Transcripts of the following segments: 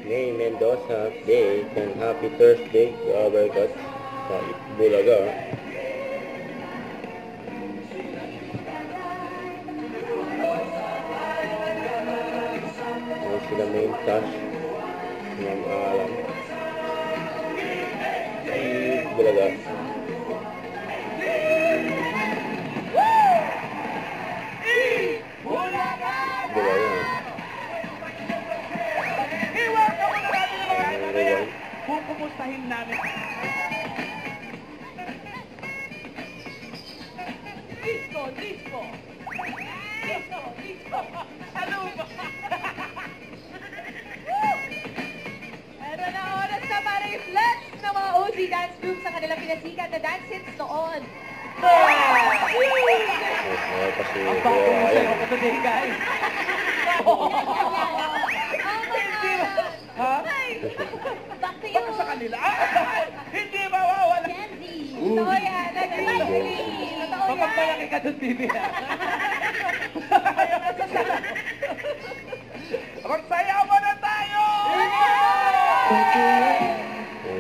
May Mendoza update and happy Thursday to our God sa Bulaga. Sila main touch ng alam ay Bulaga. Pupumustahin namin. Disco, disco. Disco, disco. Ano ba? Meron na oras na para i-flex ng mga OZ dance group sa kanilang pinasikat na dance hits noon. Kasi Ang bago mo sa'yo ko today, guys. Ha? Back to you. Baka sa kanila. Hindi mawawala. Candy. Totoo yan. Agree. Totoo yan. Mapagmalaki ka doon, Bibi. Magsayaw mo na tayo!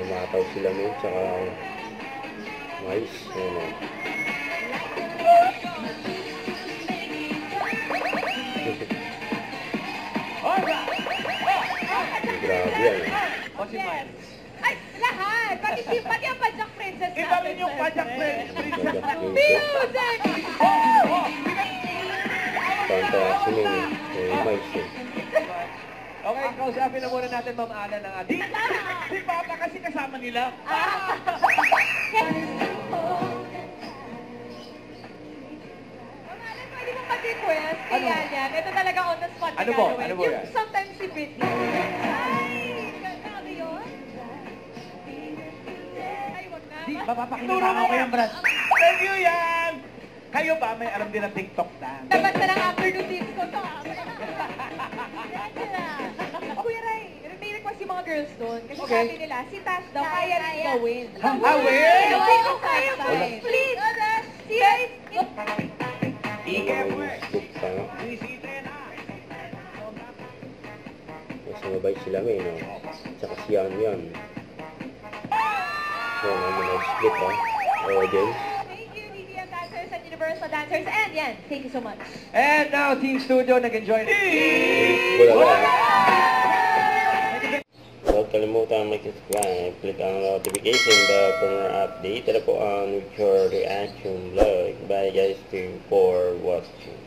Mataw sila mo tsaka mais. Grabe yan. O si Mike. Ay, lahat. Pati ang Pajak Princess natin. Iba rin yung Pajak Princess. Music! Kanta sila mais. Okay, kausapin na muna natin, Ma'am Ana, ng ating... Si Papa kasi kasama nila. Pwede mong mag-request kay Yan. Ito talaga on the spot. Ano po? Ano po yan? Yung sometimes si Britney. Ay, grabe yun. Ay, wag na. Di, mapapakilala ko yung Brad. Thank you, Yan! Kayo ba may alam din ng TikTok dance? Labas na ng afternoon disco to. Kuya Ray, may request yung mga girls doon. Kasi Okay. sabi nila, si Tash daw kaya rin gawin. Gawin? Hindi ko kaya po. Please, serious. Sumabay sila may, no? Tsaka si Yan. So, split, ha? Audience. Thank you, DDM Dancers and Universal Dancers. And yan, thank you so much. And now, Team Studio, nag-enjoy. Bulaga. Huwag kalimutan mag-subscribe, click ang notification bell for more update. Tara po ang with your reaction vlog. Bye guys, for watching.